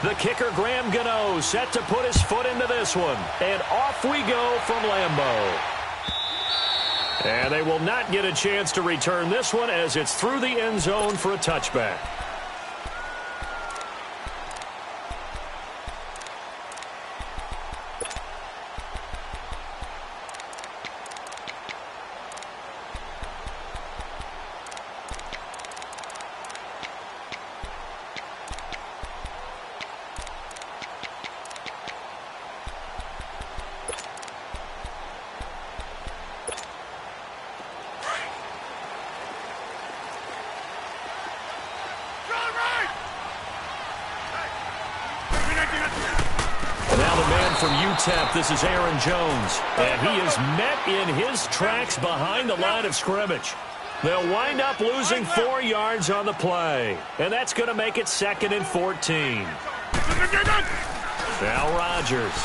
The kicker, Graham Gano, set to put his foot into this one. And off we go from Lambeau. And they will not get a chance to return this one as it's through the end zone for a touchback. From UTEP, this is Aaron Jones, and he is met in his tracks behind the line of scrimmage. They'll wind up losing 4 yards on the play, and that's going to make it 2nd and 14. Now Rodgers.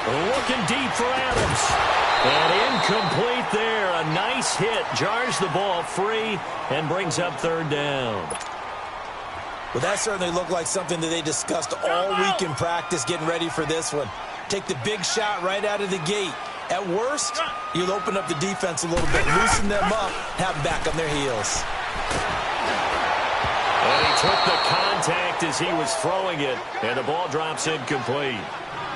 Looking deep for Adams. And incomplete there. A nice hit. Jars the ball free and brings up 3rd down. Well, that certainly looked like something that they discussed all week in practice getting ready for this one. Take the big shot right out of the gate. At worst, you'll open up the defense a little bit, loosen them up, have them back on their heels. And he took the contact as he was throwing it, and the ball drops incomplete.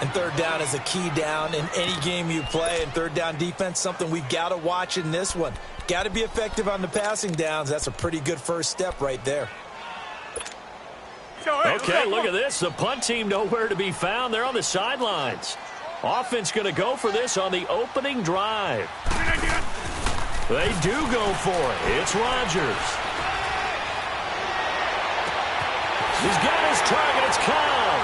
And 3rd down is a key down in any game you play. And 3rd down defense, something we've got to watch in this one. Got to be effective on the passing downs. That's a pretty good first step right there. Okay, look at this. The punt team nowhere to be found. They're on the sidelines. Offense going to go for this on the opening drive. They do go for it. It's Rodgers. He's got his target. It's Cobb.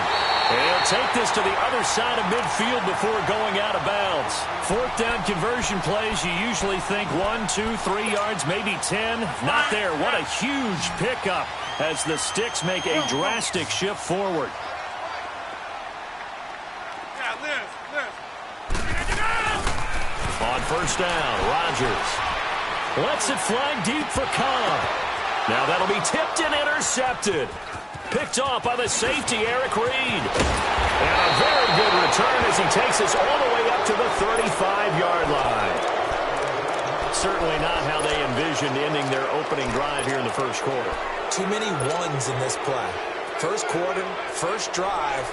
He'll take this to the other side of midfield before going out of bounds. 4th down conversion plays, you usually think 1, 2, 3 yards, maybe 10. Not there. What a huge pickup as the Sticks make a drastic shift forward. On 1st down, Rodgers lets it fly deep for Cobb. Now that'll be tipped and intercepted. Picked off by the safety, Eric Reed. And a very good return as he takes us all the way up to the 35-yard line. Certainly not how they envisioned ending their opening drive here in the 1st quarter. Too many ones in this play. 1st quarter, 1st drive,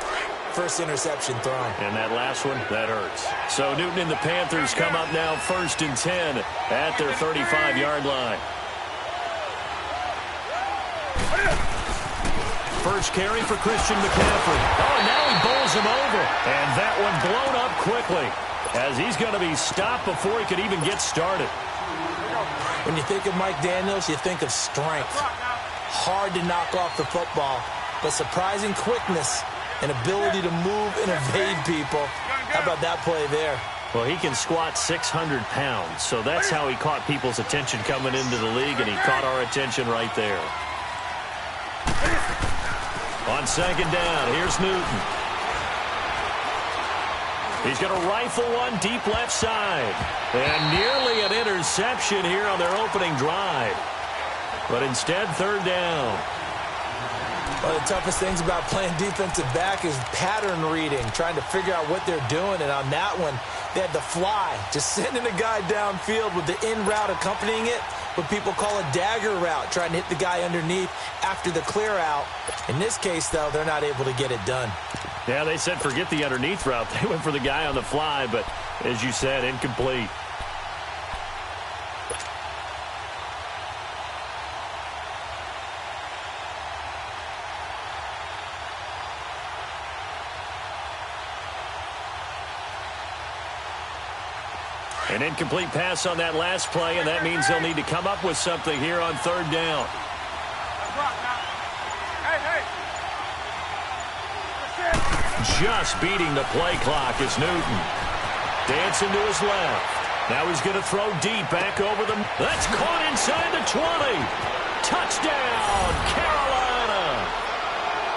1st interception thrown. And that last one, that hurts. So Newton and the Panthers come up now 1st and 10 at their 35-yard line. First carry for Christian McCaffrey. Oh, now he bowls him over. And that one blown up quickly as he's going to be stopped before he could even get started. When you think of Mike Daniels, you think of strength. Hard to knock off the football, but surprising quickness and ability to move and evade people. How about that play there? Well, he can squat 600 pounds, so that's how he caught people's attention coming into the league, and he caught our attention right there. On 2nd down, here's Newton. He's going to rifle one deep left side. And nearly an interception here on their opening drive. But instead, 3rd down. One of the toughest things about playing defensive back is pattern reading, trying to figure out what they're doing. And on that one, they had the fly, just sending a guy downfield with the in route accompanying it, what people call a dagger route, trying to hit the guy underneath after the clear out. In this case, though, they're not able to get it done. Yeah, they said forget the underneath route. They went for the guy on the fly, but as you said, incomplete. An incomplete pass on that last play, and that means they'll need to come up with something here on 3rd down. Just beating the play clock is Newton. Dancing to his left. Now he's going to throw deep back over them. That's caught inside the 20. Touchdown, Carolina.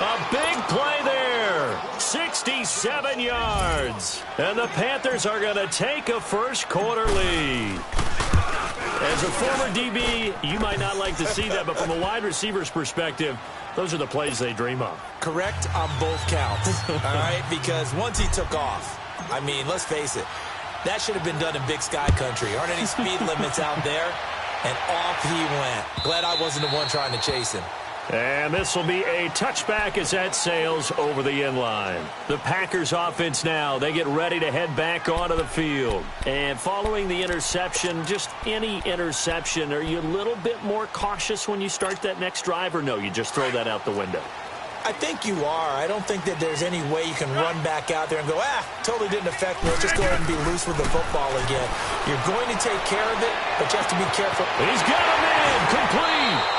A big play there. 67 yards. And the Panthers are going to take a 1st quarter lead. As a former DB, you might not like to see that, but from a wide receiver's perspective, those are the plays they dream of. Correct on both counts, all right? Because once he took off, I mean, let's face it, that should have been done in Big Sky Country. Aren't any speed limits out there? And off he went. Glad I wasn't the one trying to chase him. And this will be a touchback as that sails over the end line. The Packers offense now, they get ready to head back onto the field. And following the interception, just any interception, are you a little bit more cautious when you start that next drive, or no, you just throw that out the window? I think you are. I don't think that there's any way you can run back out there and go, totally didn't affect me. Let's just go ahead and be loose with the football again. You're going to take care of it, but you have to be careful. He's got him in, complete.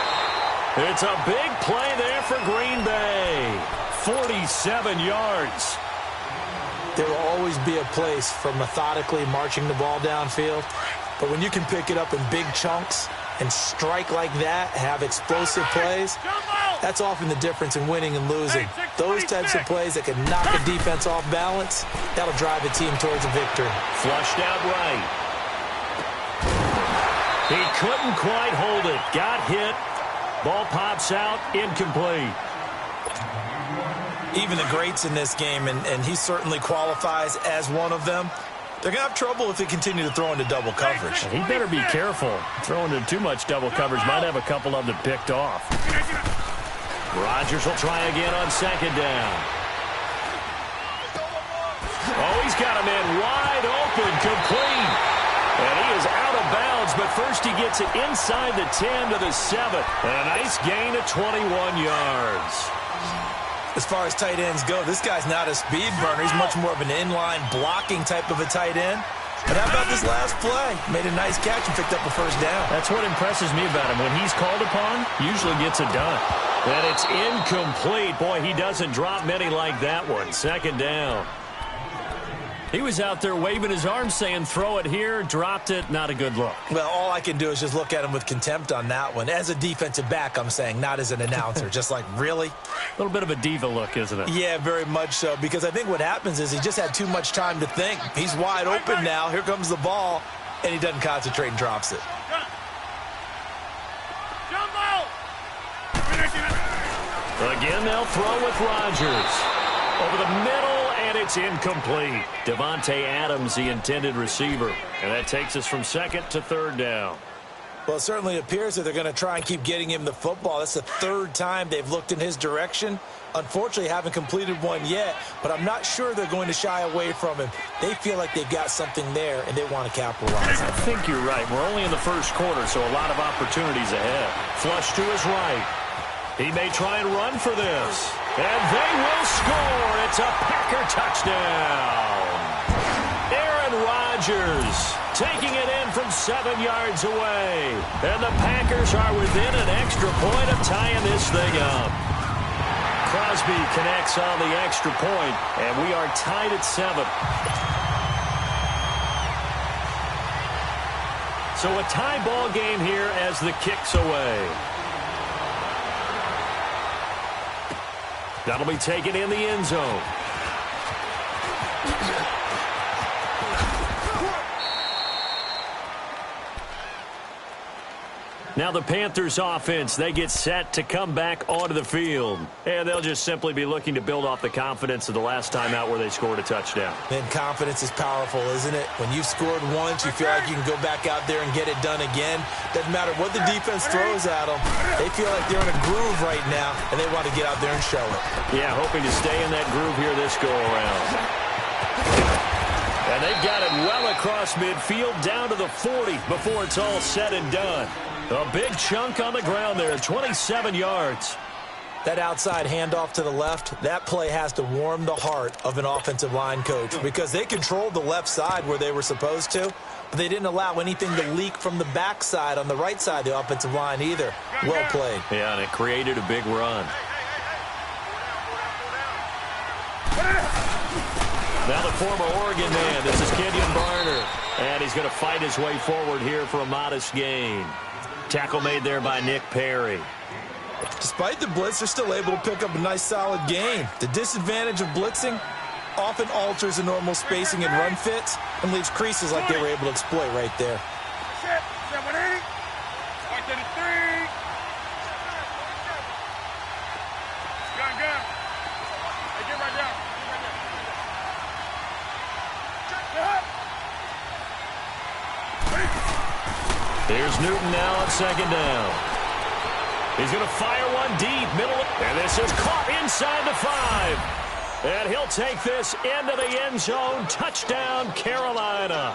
It's a big play there for Green Bay. 47 yards. There will always be a place for methodically marching the ball downfield, but when you can pick it up in big chunks and strike like that, have explosive plays, that's often the difference in winning and losing. Those types of plays that can knock a defense off balance, that'll drive a team towards a victory. Flushed out right. He couldn't quite hold it. Got hit. Ball pops out, incomplete. Even the greats in this game, and he certainly qualifies as one of them, they're going to have trouble if they continue to throw into double coverage. He better be careful. Throwing into too much double coverage might have a couple of them picked off. Rodgers will try again on second down. Oh, he's got him in wide open, complete. And he is out of bounds, but first he gets it inside the 10 to the 7. And a nice gain of 21 yards. As far as tight ends go, this guy's not a speed burner. He's much more of an inline blocking type of a tight end. But how about this last play? Made a nice catch and picked up a first down. That's what impresses me about him. When he's called upon, usually gets it done. And it's incomplete. Boy, he doesn't drop many like that one. Second down. He was out there waving his arms saying, throw it here, dropped it, not a good look. Well, all I can do is just look at him with contempt on that one. As a defensive back, I'm saying, not as an announcer. Just like, really? A little bit of a diva look, isn't it? Yeah, very much so, because I think what happens is he just had too much time to think. He's wide open now. Here comes the ball, and he doesn't concentrate and drops it. Again, they'll throw with Rodgers. Over the middle, and it's incomplete. Devontae Adams, the intended receiver. And that takes us from second to third down. Well, it certainly appears that they're going to try and keep getting him the football. That's the third time they've looked in his direction. Unfortunately, haven't completed one yet, but I'm not sure they're going to shy away from him. They feel like they've got something there, and they want to capitalize. I think you're right. We're only in the first quarter, so a lot of opportunities ahead. Flush to his right. He may try and run for this. And they will score. It's a Packer touchdown. Aaron Rodgers taking it in from 7 yards away. And the Packers are within an extra point of tying this thing up. Crosby connects on the extra point, and we are tied at 7. So a tie ball game here as the kick's away. That'll be taken in the end zone. Now the Panthers offense, they get set to come back onto the field. And they'll just simply be looking to build off the confidence of the last time out where they scored a touchdown. And confidence is powerful, isn't it? When you've scored once, you feel like you can go back out there and get it done again. Doesn't matter what the defense throws at them. They feel like they're in a groove right now, and they want to get out there and show it. Yeah, hoping to stay in that groove here this go-around. And they've got it well across midfield down to the 40 before it's all said and done. A big chunk on the ground there, 27 yards. That outside handoff to the left, that play has to warm the heart of an offensive line coach because they controlled the left side where they were supposed to, but they didn't allow anything to leak from the backside on the right side of the offensive line either. Well played. Yeah, and it created a big run. Now the former Oregon man, this is Kenyon Barner, and he's going to fight his way forward here for a modest gain. Tackle made there by Nick Perry. Despite the blitz, they're still able to pick up a nice solid gain. The disadvantage of blitzing often alters the normal spacing and run fits and leaves creases like they were able to exploit right there. Here's Newton now on second down. He's going to fire one deep, middle, and this is caught inside the 5. And he'll take this into the end zone. Touchdown, Carolina.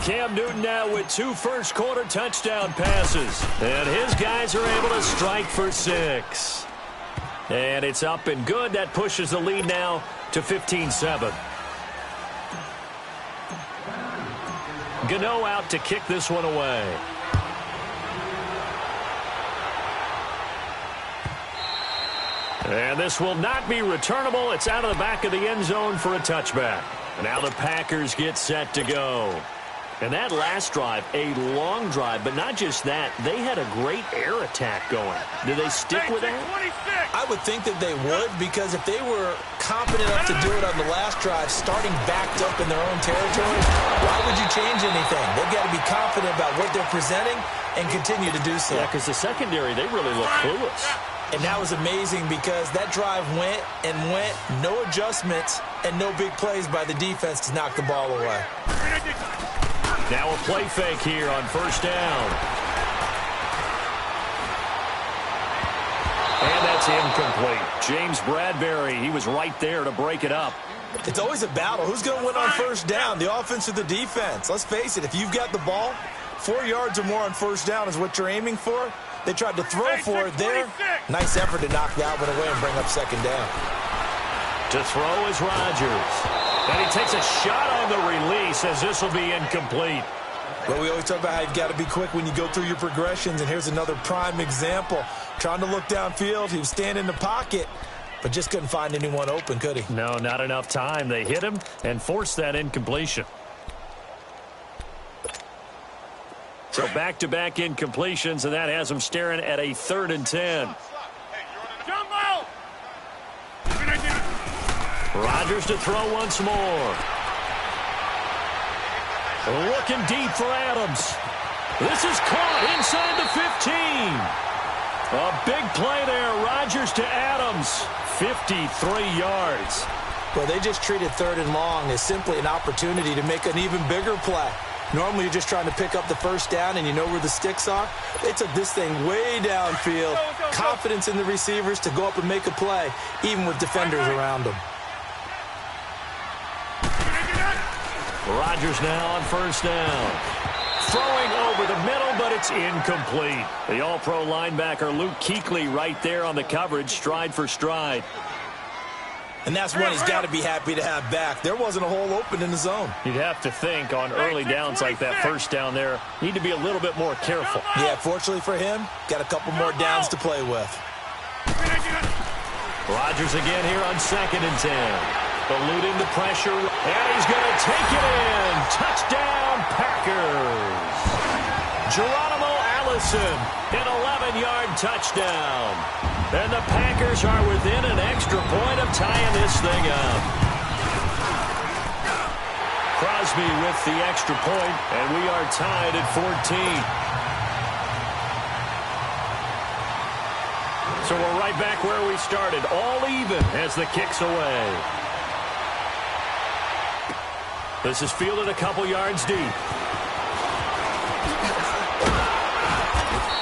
Cam Newton now with 2 first-quarter touchdown passes. And his guys are able to strike for 6. And it's up and good. That pushes the lead now to 15-7. Gano out to kick this one away. And this will not be returnable. It's out of the back of the end zone for a touchback. Now the Packers get set to go. And that last drive, a long drive, but not just that. They had a great air attack going. Do they stick with that? I would think that they would, because if they were confident enough to do it on the last drive, starting backed up in their own territory, why would you change anything? They've got to be confident about what they're presenting and continue to do so. Yeah, because the secondary, they really look clueless. And that was amazing because that drive went and went, no adjustments, and no big plays by the defense to knock the ball away. Now a play fake here on first down. And that's incomplete. James Bradbury, he was right there to break it up. It's always a battle. Who's going to win on first down, the offense or the defense? Let's face it, if you've got the ball, 4 yards or more on first down is what you're aiming for. They tried to throw for it there. Nice effort to knock that one away and bring up second down. To throw is Rodgers. And he takes a shot on the release as this will be incomplete. Well, we always talk about how you've got to be quick when you go through your progressions, and here's another prime example. Trying to look downfield, he was standing in the pocket, but just couldn't find anyone open, could he? No, not enough time. They hit him and forced that incompletion. So back-to-back incompletions, and that has him staring at a 3rd and 10. Rodgers to throw once more. Looking deep for Adams. This is caught inside the 15. A big play there. Rodgers to Adams. 53 yards. Well, they just treated 3rd and long as simply an opportunity to make an even bigger play. Normally, you're just trying to pick up the first down and you know where the sticks are. They took this thing way downfield. Confidence in the receivers to go up and make a play, even with defenders around them. Rodgers now on first down. Throwing over the middle, but it's incomplete. The all-pro linebacker Luke Kuechly right there on the coverage, stride for stride. And that's one he's got to be happy to have back. There wasn't a hole open in the zone. You'd have to think on early downs like that first down there, need to be a little bit more careful. Yeah, fortunately for him, got a couple more downs to play with. Rodgers again here on 2nd and 10. Eluding the pressure, and he's going to take it in. Touchdown, Packers. Geronimo Allison, an 11-yard touchdown. And the Packers are within an extra point of tying this thing up. Crosby with the extra point, and we are tied at 14. So we're right back where we started, all even as the kick's away. This is fielded a couple yards deep.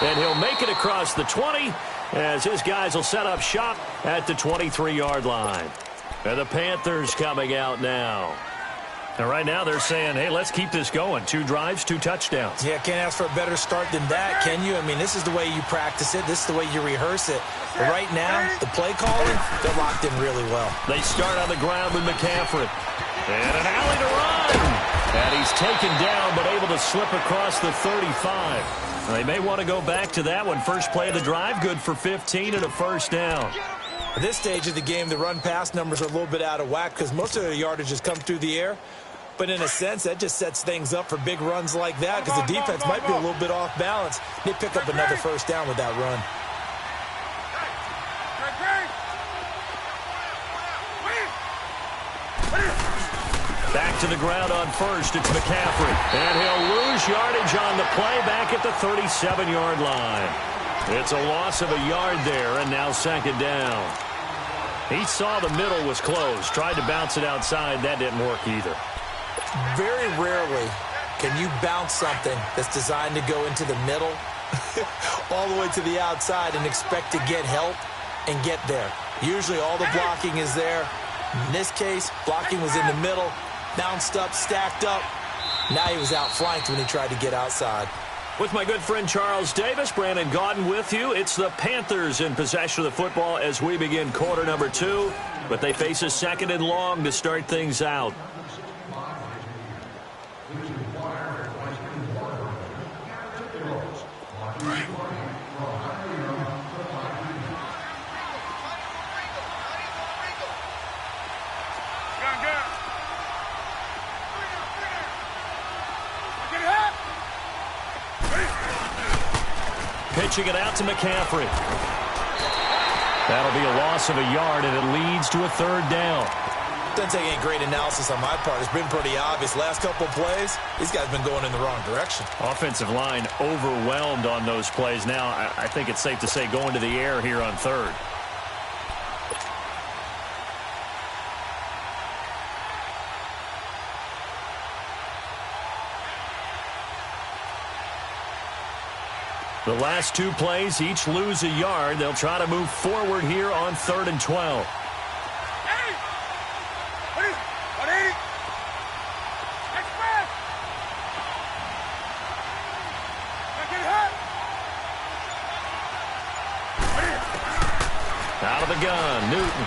And he'll make it across the 20 as his guys will set up shop at the 23-yard line. And the Panthers coming out now. And right now they're saying, hey, let's keep this going. 2 drives, 2 touchdowns. Yeah, can't ask for a better start than that, can you? I mean, this is the way you practice it. This is the way you rehearse it. But right now, the play calling, they're locked in really well. They start on the ground with McCaffrey. And an alley to run. And he's taken down, but able to slip across the 35. They may want to go back to that one. First play of the drive, good for 15 and a first down. At this stage of the game, the run-pass numbers are a little bit out of whack because most of the yardage has come through the air. But in a sense, that just sets things up for big runs like that because the defense might be a little bit off balance. They pick up another first down with that run. Back to the ground on first. It's McCaffrey. And he'll lose yardage on the play back at the 37-yard line. It's a loss of a yard there, and now second down. He saw the middle was closed. Tried to bounce it outside. That didn't work either. Very rarely Can you bounce something that's designed to go into the middle all the way to the outside and expect to get help and get there? Usually all the blocking is there. In this case, blocking was in the middle, bounced up, stacked up. Now he was outflanked when he tried to get outside. With my good friend Charles Davis, Brandon Gaudin with you. It's the Panthers in possession of the football as we begin quarter number 2. But they face a second and long to start things out. Pitching it out to McCaffrey. That'll be a loss of a yard, and it leads to a third down. Doesn't take any great analysis on my part. It's been pretty obvious. Last couple of plays, these guys have been going in the wrong direction. Offensive line overwhelmed on those plays. Now, I think it's safe to say going to the air here on third. The last 2 plays, each lose a yard. They'll try to move forward here on 3rd and 12. Out of the gun, Newton.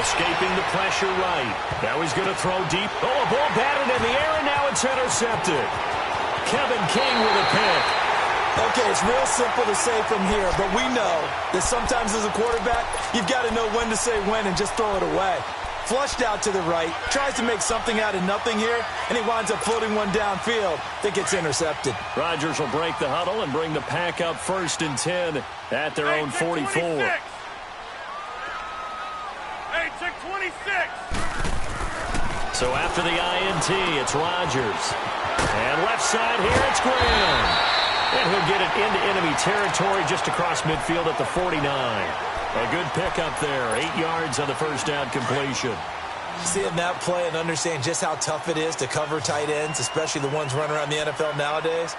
Escaping the pressure right. Now he's going to throw deep. Oh, a ball batted in the air, and now it's intercepted. Kevin King with a pick. Okay, it's real simple to say from here, but we know that sometimes as a quarterback, you've got to know when to say when and just throw it away. Flushed out to the right, tries to make something out of nothing here, and he winds up floating one downfield that gets intercepted. Rodgers will break the huddle and bring the pack up 1st and 10 at their own 44. Check 26. So after the INT, it's Rodgers. And left side here, it's Graham. And he'll get it into enemy territory just across midfield at the 49. A good pickup there. 8 yards on the first down completion. Seeing that play and understand just how tough it is to cover tight ends, especially the ones running around the NFL nowadays,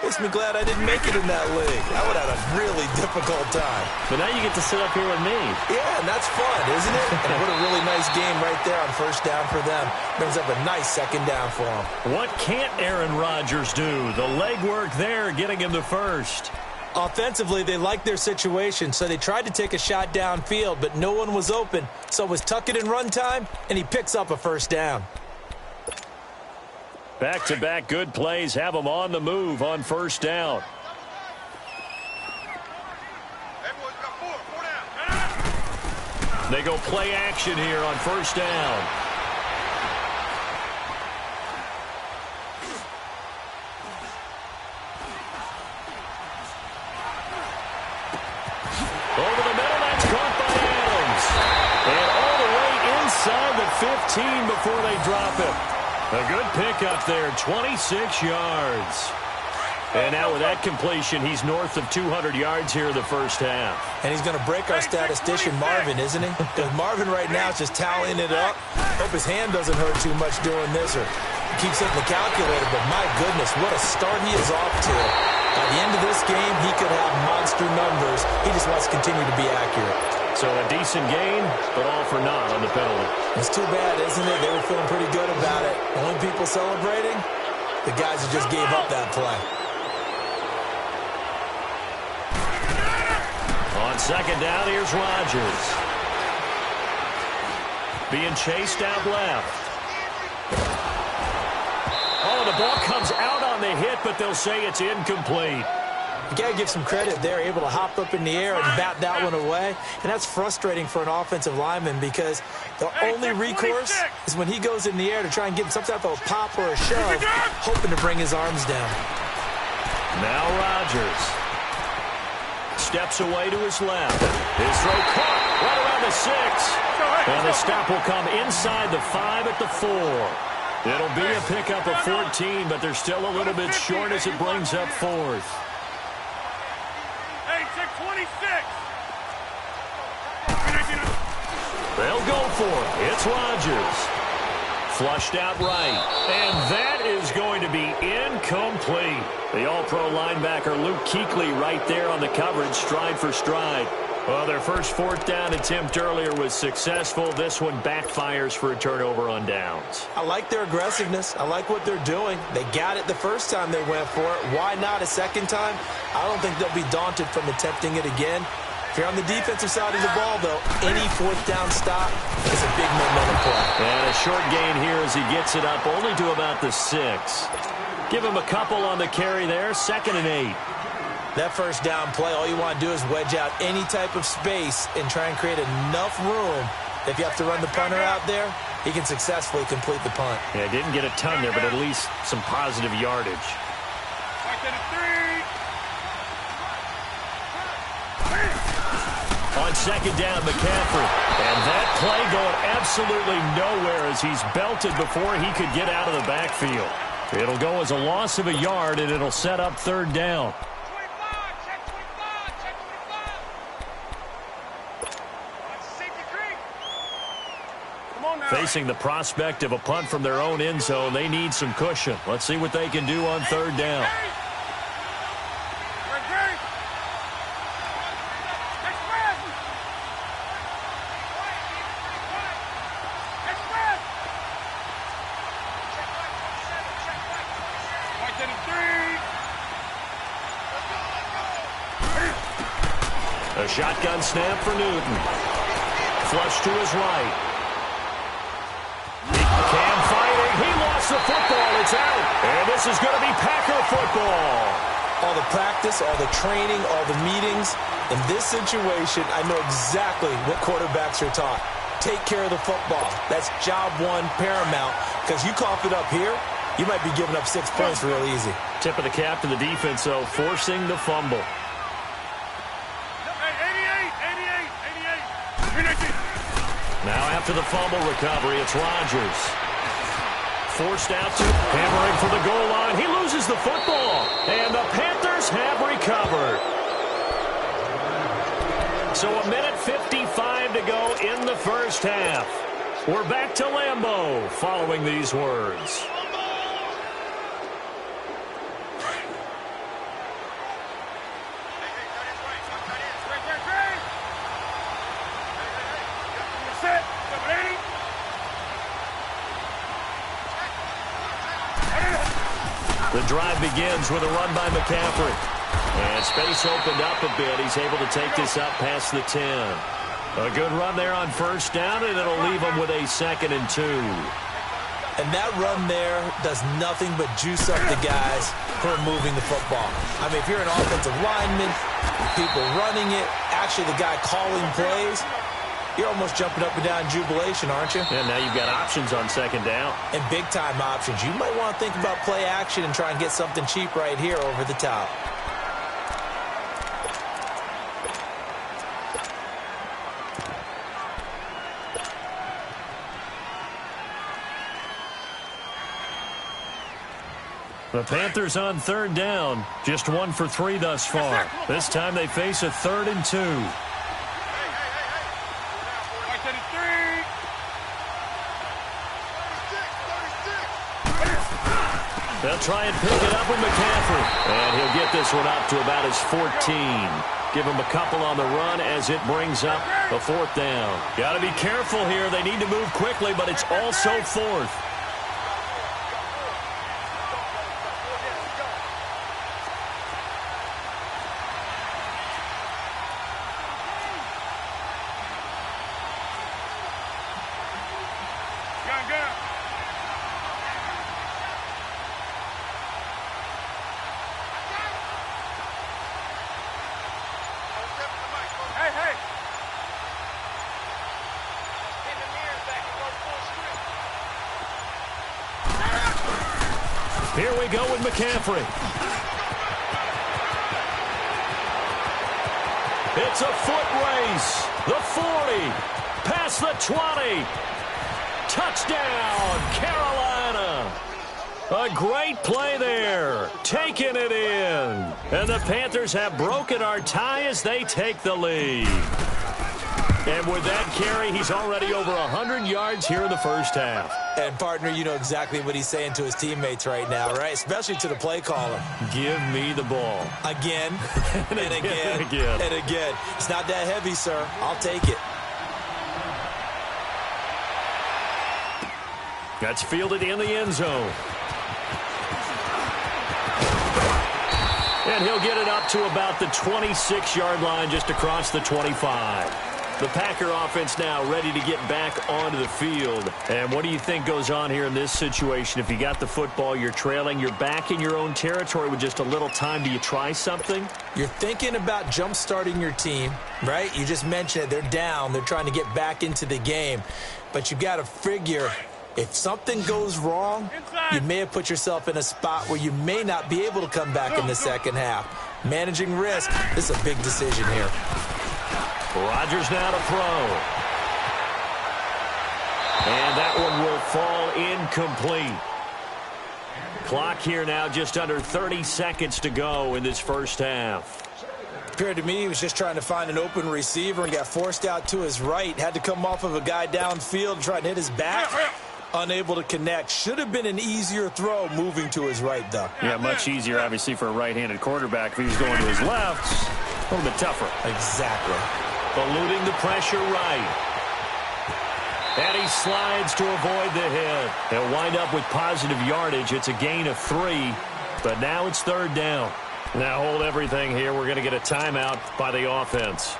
makes me glad I didn't make it in that league. I would have had a really difficult time. But now you get to sit up here with me. Yeah, and that's fun, isn't it? And what a really nice game right there on first down for them. Brings up a nice second down for them. What can't Aaron Rodgers do? The legwork there getting him the first. Offensively, they liked their situation, so they tried to take a shot downfield, but no one was open. So it was tuck it and run time, and he picks up a first down. Back-to-back good plays have them on the move on first down. They go play action here on first down. Over the middle, that's caught by Adams. And all the way inside the 15 before they drop it. A good pickup there, 26 yards. And now with that completion, he's north of 200 yards here in the first half. And he's going to break our statistician, Marvin, isn't he? Because Marvin right now is just tallying it up. Hope his hand doesn't hurt too much doing this, or he keeps hitting the calculator. But my goodness, what a start he is off to. By the end of this game, he could have monster numbers. He just wants to continue to be accurate. So a decent gain, but all for naught on the penalty. It's too bad, isn't it? They were feeling pretty good about it. Only people celebrating, the guys who just gave up that play. On second down, here's Rodgers. Being chased out left. Oh, the ball comes out on the hit, but they'll say it's incomplete. You got to give some credit there, able to hop up in the air and bat that one away. And that's frustrating for an offensive lineman because the only recourse is when he goes in the air to try and get some type of a pop or a shove, hoping to bring his arms down. Now Rodgers steps away to his left. His throw caught right around the 6. And the stop will come inside the 5 at the 4. It'll be a pickup of 14, but they're still a little bit short as it brings up 4th. Hey, check 26. They'll go for it. It's Rodgers. Flushed out right. And that is going to be incomplete. The all-pro linebacker Luke Kuechly right there on the coverage, stride for stride. Well, their first fourth down attempt earlier was successful. This one backfires for a turnover on downs. I like their aggressiveness. I like what they're doing. They got it the first time they went for it. Why not a second time? I don't think they'll be daunted from attempting it again. If you're on the defensive side of the ball, though, any fourth down stop is a big momentum play. And a short gain here as he gets it up only to about the 6. Give him a couple on the carry there, 2nd and 8. That first down play, all you want to do is wedge out any type of space and try and create enough room. If you have to run the punter out there, he can successfully complete the punt. Yeah, didn't get a ton there, but at least some positive yardage. On 2nd down, McCaffrey. And that play going absolutely nowhere as he's belted before he could get out of the backfield. It'll go as a loss of a yard, and it'll set up 3rd down. Facing the prospect of a punt from their own end zone, they need some cushion. Let's see what they can do on 3rd down. A shotgun snap for Newton. Flush to his right. Cam fighting. He lost the football. It's out. And this is going to be Packer football. All the practice, all the training, all the meetings. In this situation, I know exactly what quarterbacks are taught. Take care of the football. That's job one, paramount. Because you cough it up here, you might be giving up 6 points real easy. Tip of the cap to the defense, though, forcing the fumble. Now after the fumble recovery, it's Rodgers. Forced out to hammering for the goal line. He loses the football. And the Panthers have recovered. So 1:55 to go in the first half. We're back to Lambeau following these words. The drive begins with a run by McCaffrey. And space opened up a bit. He's able to take this up past the 10. A good run there on 1st down, and it'll leave him with a 2nd and 2. And that run there does nothing but juice up the guys who are moving the football. I mean, if you're an offensive lineman, people running it, actually the guy calling plays, you're almost jumping up and down in jubilation, aren't you? And now you've got options on 2nd down. And big-time options. You might want to think about play action and try and get something cheap right here over the top. The Panthers on 3rd down. Just 1 for 3 thus far. This time they face a 3rd and 2. They'll try and pick it up with McCaffrey. And he'll get this one up to about his 14. Give him a couple on the run as it brings up a 4th down. Got to be careful here. They need to move quickly, but it's also 4th. Here we go with McCaffrey. It's a foot race. The 40. Past the 20. Touchdown, Carolina. A great play there. Taking it in. And the Panthers have broken our tie as they take the lead. And with that carry, he's already over 100 yards here in the first half. And, partner, you know exactly what he's saying to his teammates right now, right? Especially to the play caller. Give me the ball. Again, and again, and again. and again. It's not that heavy, sir. I'll take it. That's fielded in the end zone. And he'll get it up to about the 26-yard line, just across the 25. The Packer offense now ready to get back onto the field. And what do you think goes on here in this situation? If you got the football, you're trailing, you're back in your own territory with just a little time. Do you try something? You're thinking about jump-starting your team, right? You just mentioned it. They're down. They're trying to get back into the game. But you got to figure, if something goes wrong, you may have put yourself in a spot where you may not be able to come back in the second half. Managing risk, this is a big decision here. Rodgers now to throw. And that one will fall incomplete. Clock here now, just under 30 seconds to go in this first half. Appeared to me he was just trying to find an open receiver and got forced out to his right. Had to come off of a guy downfield, try to hit his back. Unable to connect. Should have been an easier throw moving to his right, though. Yeah, much easier, obviously, for a right-handed quarterback. If he was going to his left, a little bit tougher. Exactly. Eluding the pressure right. And he slides to avoid the hit. He'll wind up with positive yardage. It's a gain of 3, but now it's third down. Now hold everything here. We're going to get a timeout by the offense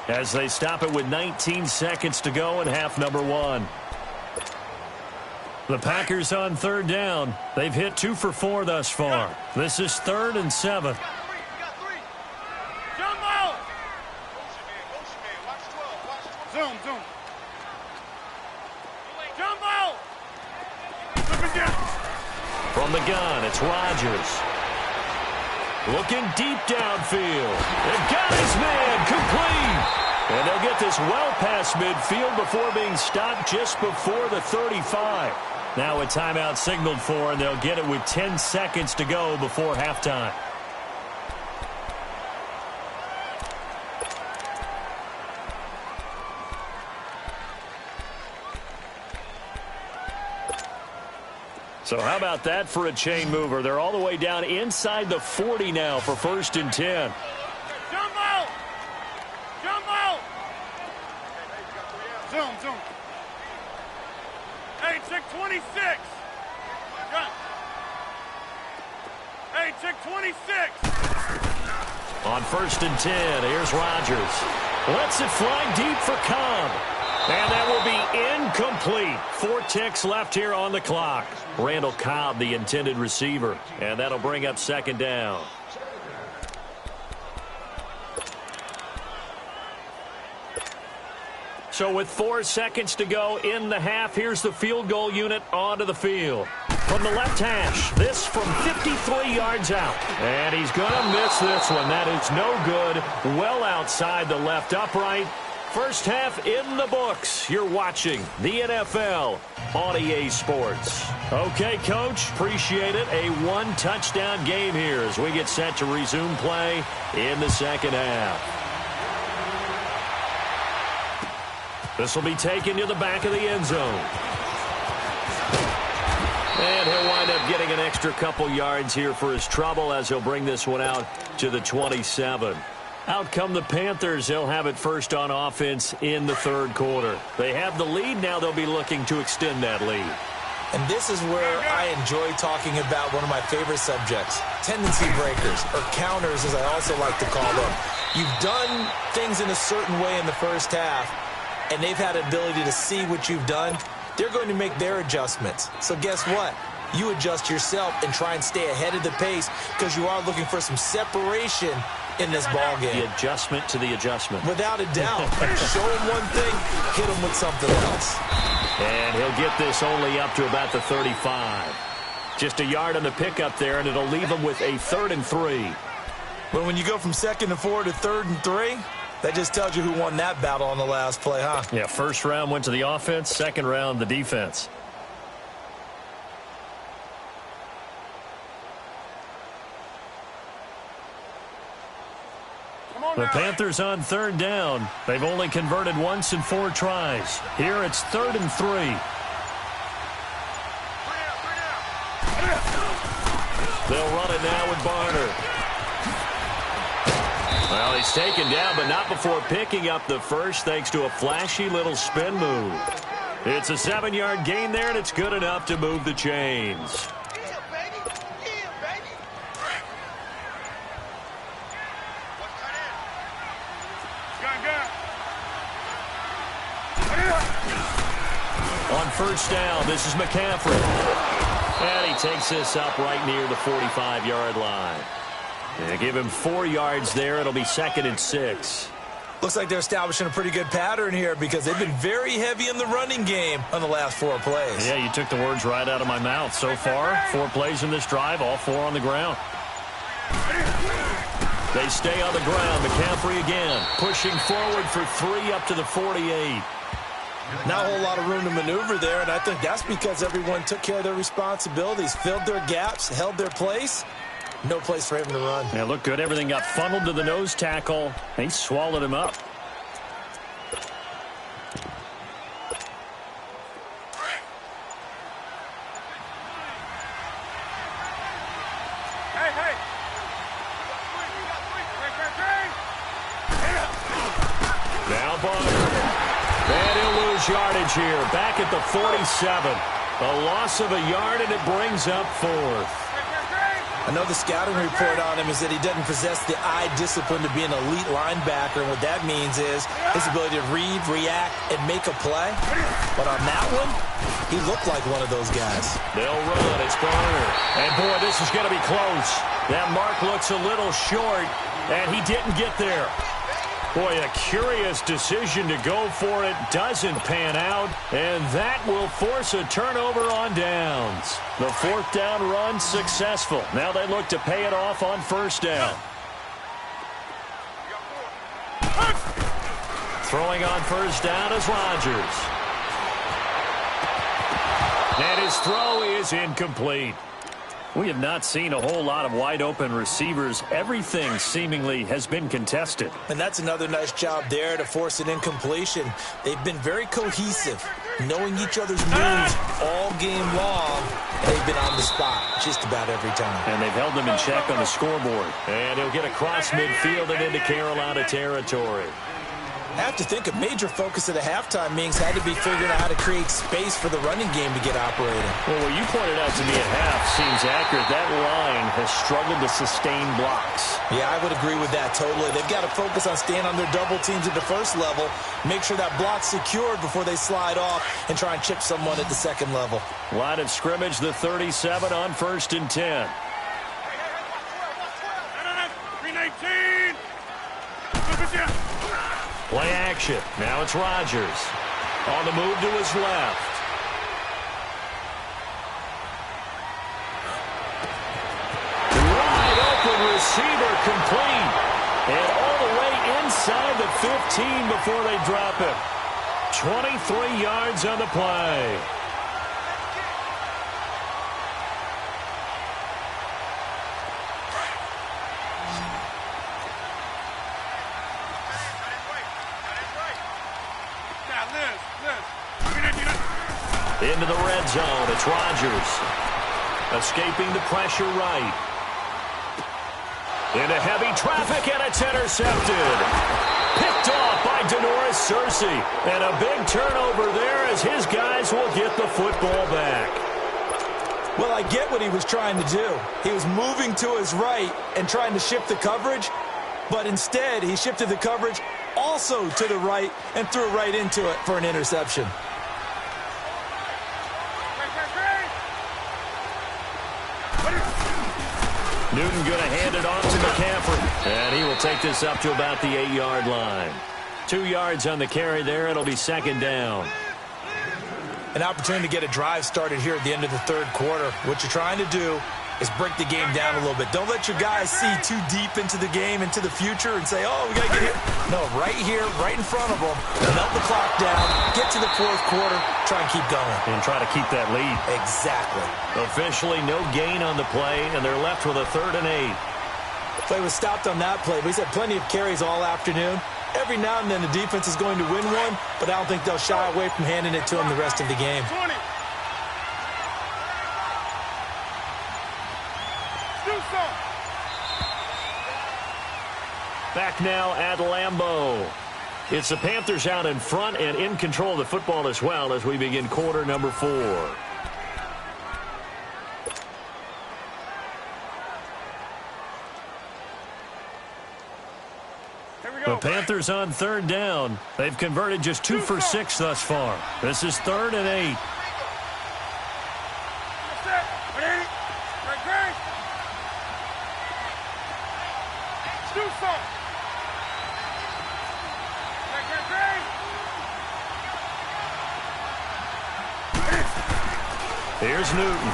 as they stop it with 19 seconds to go in half number 1. The Packers on third down. They've hit 2 for 4 thus far. This is 3rd and 7. Zoom. Jumbo! From the gun, it's Rodgers. Looking deep downfield. They've got his man complete. And they'll get this well past midfield before being stopped just before the 35. Now a timeout signaled for, and they'll get it with 10 seconds to go before halftime. So how about that for a chain mover? They're all the way down inside the 40 now for 1st and 10. Jumbo! Zoom. Hey, check 26. Gun. Hey, check 26. On 1st and 10, here's Rodgers. Lets it fly deep for Cobb. And that will be incomplete. 4 ticks left here on the clock. Randall Cobb, the intended receiver. And that'll bring up 2nd down. So with 4 seconds to go in the half, here's the field goal unit onto the field. From the left hash, this from 53 yards out. And he's going to miss this one. That is no good. Well outside the left upright. First half in the books. You're watching the NFL on EA Sports. Okay, Coach, appreciate it. A 1-touchdown game here as we get set to resume play in the second half. This will be taken to the back of the end zone. And he'll wind up getting an extra couple yards here for his trouble as he'll bring this one out to the 27. Out come the Panthers. They'll have it first on offense in the 3rd quarter. They have the lead. Now they'll be looking to extend that lead. And this is where I enjoy talking about one of my favorite subjects, tendency breakers, or counters as I also like to call them. You've done things in a certain way in the first half, and they've had an ability to see what you've done. They're going to make their adjustments. So guess what? You adjust yourself and try and stay ahead of the pace because you are looking for some separation in this ball game. The adjustment to the adjustment. Without a doubt. Show him one thing, hit him with something else. And he'll get this only up to about the 35. Just a yard on the pickup there, and it'll leave him with a 3rd and 3. But when you go from 2nd and 4 to 3rd and 3, that just tells you who won that battle on the last play, huh? Yeah, first round went to the offense, second round the defense. Come on, The Panthers on third down. They've only converted once in 4 tries. Here it's 3rd and 3. They'll run it now with Barner. Well, he's taken down, but not before picking up the first thanks to a flashy little spin move. It's a 7-yard gain there, and it's good enough to move the chains. On first down, this is McCaffrey. And he takes this up right near the 45-yard line. And give him 4 yards there. It'll be 2nd and 6. Looks like they're establishing a pretty good pattern here because they've been very heavy in the running game on the last 4 plays. Yeah, you took the words right out of my mouth. So far, 4 plays in this drive, all 4 on the ground. They stay on the ground. McCaffrey again, pushing forward for 3 up to the 48. Not a whole lot of room to maneuver there, and I think that's because everyone took care of their responsibilities, filled their gaps, held their place. No place for him to run. Yeah, looked good. Everything got funneled to the nose tackle. He swallowed him up. Now Barner. And he'll lose yardage here. Back at the 47. A loss of a yard, and it brings up 4th. I know the scouting report on him is that he doesn't possess the eye discipline to be an elite linebacker, and what that means is his ability to read, react, and make a play. But on that one, he looked like one of those guys. They'll run. It's Barner. And, boy, this is going to be close. That mark looks a little short, and he didn't get there. Boy, a curious decision to go for it. Doesn't pan out, and that will force a turnover on downs. The 4th down run successful. Now they look to pay it off on first down. Throwing on first down is Rodgers. And his throw is incomplete. We have not seen a whole lot of wide-open receivers. Everything seemingly has been contested. And that's another nice job there to force an incompletion. They've been very cohesive, knowing each other's moves all game long, and they've been on the spot just about every time. And they've held them in check on the scoreboard. And he'll get across midfield and into Carolina territory. I have to think a major focus of the halftime meetings had to be figuring out how to create space for the running game to get operating. Well, what you pointed out to me at half seems accurate. That line has struggled to sustain blocks. Yeah, I would agree with that totally. They've got to focus on staying on their double teams at the first level, make sure that block's secured before they slide off and try and chip someone at the second level. Line of scrimmage, the 37 on 1st and 10. 319. Play action. Now it's Rodgers. On the move to his left. Wide open receiver complete. And all the way inside the 15 before they drop it. 23 yards on the play. Into the red zone. It's Rodgers. Escaping the pressure right. Into heavy traffic, and it's intercepted. Picked off by Denoris Searcy. And a big turnover there as his guys will get the football back. Well, I get what he was trying to do. He was moving to his right and trying to shift the coverage, but instead he shifted the coverage also to the right and threw right into it for an interception. Newton going to hand it off to McCaffrey. And he will take this up to about the 8-yard line. 2 yards on the carry there. It'll be 2nd down. An opportunity to get a drive started here at the end of the 3rd quarter. What you're trying to do is break the game down a little bit. Don't let your guys see too deep into the game, into the future, and say, oh, we got to get here. No, right here, right in front of them. Melt the clock down, get to the 4th quarter, try and keep going. And try to keep that lead. Exactly. Officially no gain on the play, and they're left with a 3rd and 8. Play was stopped on that play, but he's had plenty of carries all afternoon. Every now and then the defense is going to win one, but I don't think they'll shy away from handing it to him the rest of the game. 20. Do some. Back now at Lambeau. It's the Panthers out in front and in control of the football as well as we begin quarter number 4. The Panthers on third down. They've converted just 2 for 6 thus far. This is 3rd and 8. Here's Newton.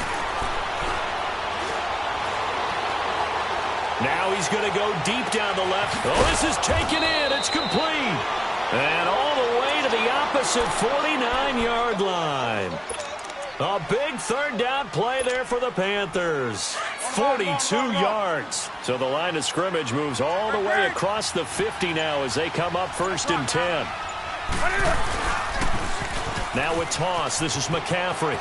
Now he's going to go deep down the left. Oh, this is taken in. It's complete. And all the way to the opposite 49-yard line. A big third down play there for the Panthers. 42 yards. So the line of scrimmage moves all the way across the 50 now as they come up 1st and 10. Now with toss, this is McCaffrey.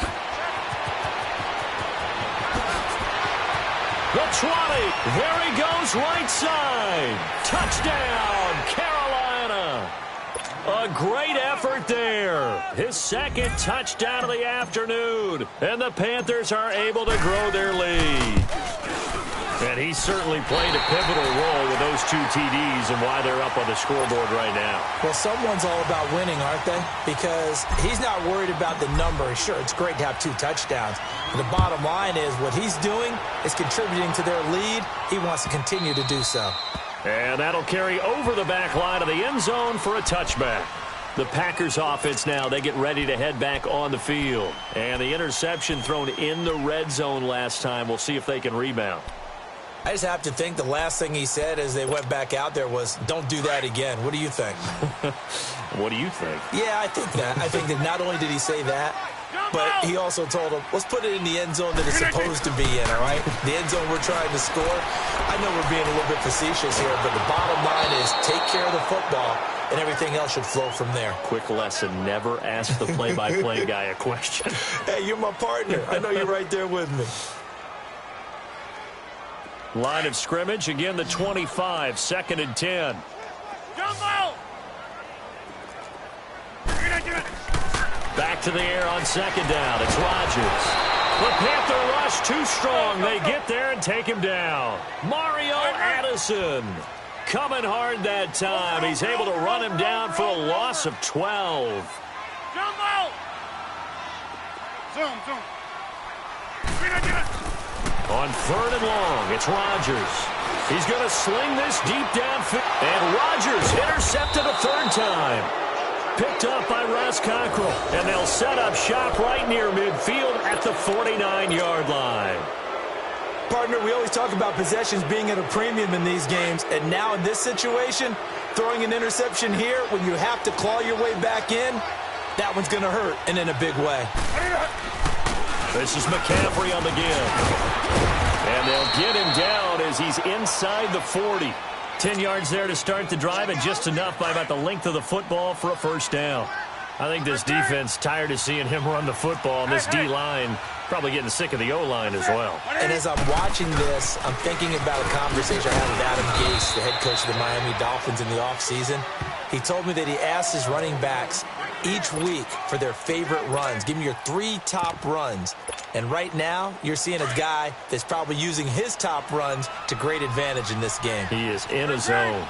The 20. There he goes, right side. Touchdown, Carolina. A great effort there. His 2nd touchdown of the afternoon. And the Panthers are able to grow their lead. And he certainly played a pivotal role with those 2 TDs and why they're up on the scoreboard right now. Well, someone's all about winning, aren't they? Because he's not worried about the number. Sure, it's great to have 2 touchdowns. But the bottom line is what he's doing is contributing to their lead. He wants to continue to do so. And that'll carry over the back line of the end zone for a touchback. The Packers offense now, they get ready to head back on the field. And the interception thrown in the red zone last time. We'll see if they can rebound. I just have to think the last thing he said as they went back out there was, don't do that again. What do you think? What do you think? Yeah, I think that. I think that not only did he say that, but he also told him, let's put it in the end zone that it's supposed to be in, all right? The end zone we're trying to score. I know we're being a little bit facetious here, but the bottom line is take care of the football, and everything else should flow from there. Quick lesson, never ask the play-by-play guy a question. Hey, you're my partner. I know you're right there with me. Line of scrimmage, again the 25, 2nd and 10. Jumbo! Back to the air on 2nd down. It's Rodgers. The Panther rush too strong. They get there and take him down. Mario Addison coming hard that time. He's able to run him down for a loss of 12. Jumbo! Zoom. On 3rd and long, it's Rodgers. He's going to sling this deep downfield. And Rodgers intercepted a 3rd time. Picked up by Ross Cockrell. And they'll set up shop right near midfield at the 49-yard line. Partner, we always talk about possessions being at a premium in these games. And now in this situation, throwing an interception here when you have to claw your way back in, that one's going to hurt, and in a big way. This is McCaffrey on the give. And they'll get him down as he's inside the 40. 10 yards there to start the drive, and just enough by about the length of the football for a 1st down. I think this defense tired of seeing him run the football, and this D-line probably getting sick of the O-line as well. And as I'm watching this, I'm thinking about a conversation I had with Adam Gase, the head coach of the Miami Dolphins in the offseason. He told me that he asked his running backs each week for their favorite runs. Give me your 3 top runs. And right now, you're seeing a guy that's probably using his top runs to great advantage in this game. He is in a zone.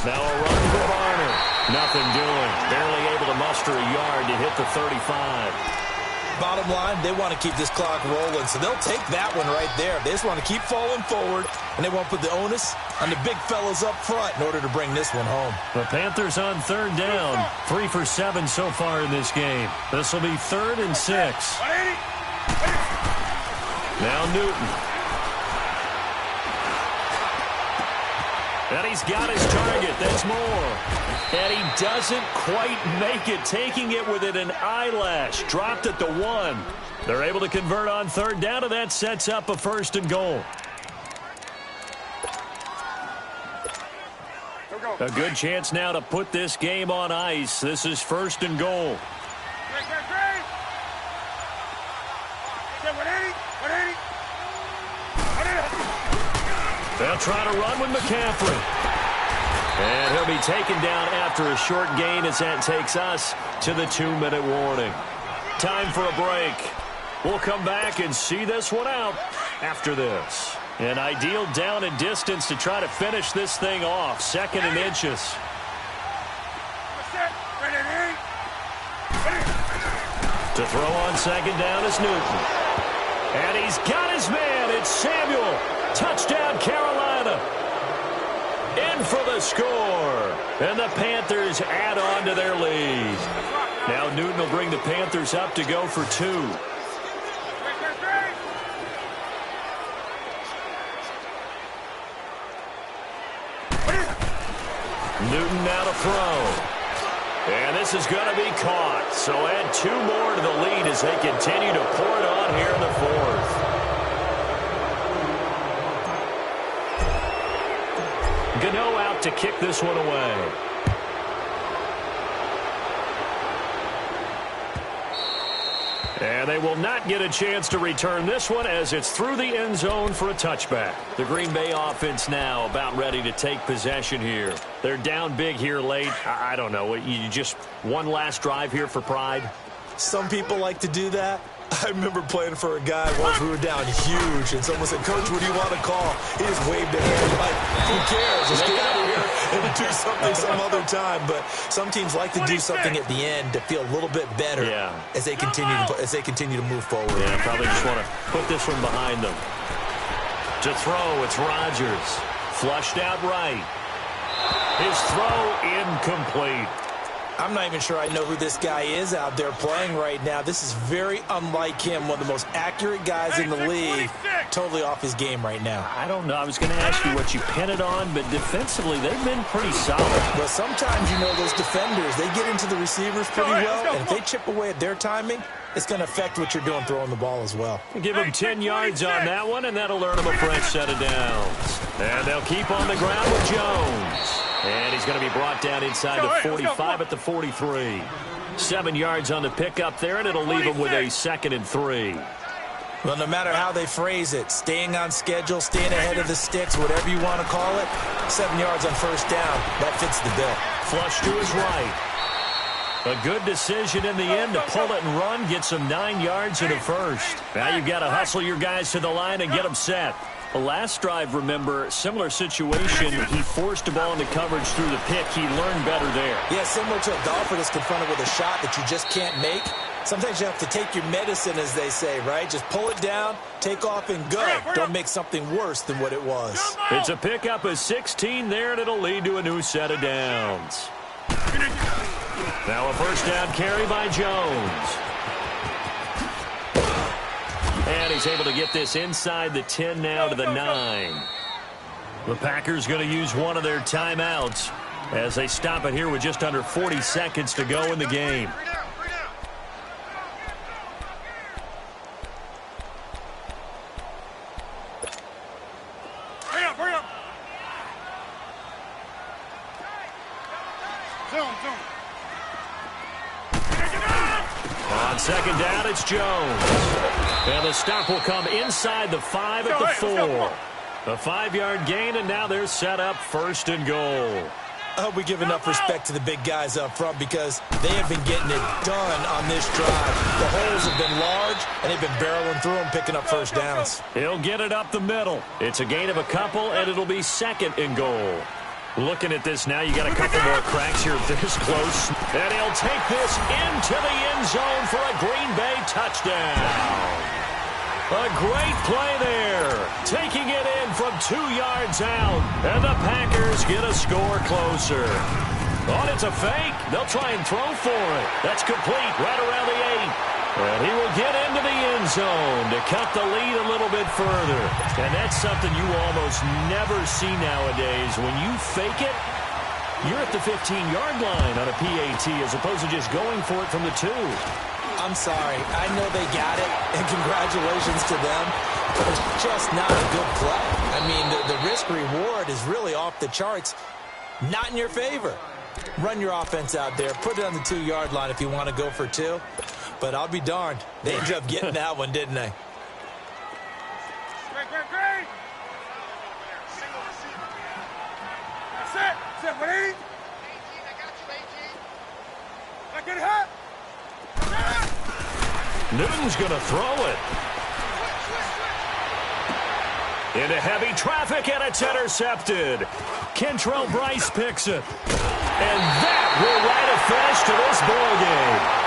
Now a run for Varner. Nothing doing. Barely able to muster a yard to hit the 35. Bottom line, they want to keep this clock rolling, so they'll take that one right there. They just want to keep falling forward, and they won't put the onus on the big fellas up front in order to bring this one home. The Panthers on 3rd down. 3 for 7 so far in this game. This will be 3rd and 6. Now Newton. And he's got his target. That's Moore. And he doesn't quite make it, taking it within an eyelash. Dropped at the 1. They're able to convert on third down, and that sets up a first and goal. A good chance now to put this game on ice. This is first and goal. They'll try to run with McCaffrey. And he'll be taken down after a short gain as that takes us to the 2-minute warning. Time for a break. We'll come back and see this one out after this. An ideal down and distance to try to finish this thing off. 2nd and inches. To throw on 2nd down is Newton. And he's got his man. It's Samuel. Touchdown, Carolina. In for the score. And the Panthers add on to their lead. Now Newton will bring the Panthers up to go for 2. Newton now to throw. And this is going to be caught. So add 2 more to the lead as they continue to pour it on here in the 4th. Gano out to kick this one away. And they will not get a chance to return this one as it's through the end zone for a touchback. The Green Bay offense now about ready to take possession here. They're down big here late. I don't know. You just one last drive here for pride? Some people like to do that. I remember playing for a guy once we were down huge, and someone said, "Coach, what do you want to call?" He just waved a hand like, who cares? Just get out of here and do something some other time. But some teams like to do something at the end to feel a little bit better as they continue to move forward. Yeah, probably just want to put this one behind them. To throw, it's Rodgers. Flushed out right. His throw incomplete. I'm not even sure I know who this guy is out there playing right now. This is very unlike him, one of the most accurate guys in the league. Totally off his game right now. I don't know. I was going to ask you what you pin it on, but defensively, they've been pretty solid. Well, sometimes, you know, those defenders, they get into the receivers pretty well, and if they chip away at their timing, it's going to affect what you're doing throwing the ball as well. Give him 10 yards on that one, and that'll earn him a fresh set of downs. And they'll keep on the ground with Jones. And he's going to be brought down inside the 45 at the 43. 7 yards on the pickup there, and it'll leave him with a 2nd and 3. Well, no matter how they phrase it, staying on schedule, staying ahead of the sticks, whatever you want to call it, 7 yards on first down, that fits the bill. Flush to his right. A good decision in the end to pull it and run, get some 9 yards in the first. Now you've got to hustle your guys to the line and get them set. The last drive, remember, similar situation. He forced a ball into coverage through the pick. He learned better there. Yeah, similar to a golfer that's confronted with a shot that you just can't make. Sometimes you have to take your medicine, as they say, right? Just pull it down, take off, and go. Don't make something worse than what it was. It's a pickup of 16 there, and it'll lead to a new set of downs. Now a first down carry by Jones. And he's able to get this inside the 10 now to the 9. The Packers going to use one of their timeouts as they stop it here with just under 40 seconds to go in the game. Bring up. Zoom. On second down, it's Jones. And the stop will come inside the 5 at the 4. A 5-yard gain, and now they're set up first and goal. I hope we give enough respect to the big guys up front because they have been getting it done on this drive. The holes have been large, and they've been barreling through them, picking up first downs. He'll get it up the middle. It's a gain of a couple, and it'll be 2nd and goal. Looking at this now, you got a couple more cracks here this close. And he'll take this into the end zone for a Green Bay touchdown. A great play there. Taking it in from 2 yards out. And the Packers get a score closer. Oh, it's a fake. They'll try and throw for it. That's complete right around the 8. And he will get into the end zone to cut the lead a little bit further. And that's something you almost never see nowadays. When you fake it, You're at the 15-yard line on a PAT as opposed to just going for it from the 2. I'm sorry. I know they got it, and congratulations to them, but it's just not a good play. I mean, the risk-reward is really off the charts, not in your favor. Run your offense out there. Put it on the 2-yard line if you want to go for 2. But I'll be darned. They ended up getting that one, didn't they? Great. That's it, Wade. I get hit. Newton's going to throw it. Into heavy traffic, and it's intercepted. Kentrell Bryce picks it. And that will write a finish to this ball game.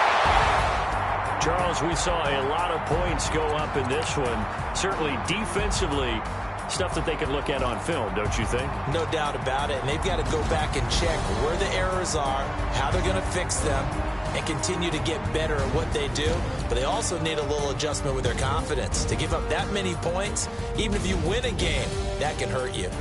Charles, we saw a lot of points go up in this one. Certainly defensively, stuff that they can look at on film, don't you think? No doubt about it. And they've got to go back and check where the errors are, how they're going to fix them, and continue to get better at what they do. But they also need a little adjustment with their confidence. To give up that many points, even if you win a game, that can hurt you.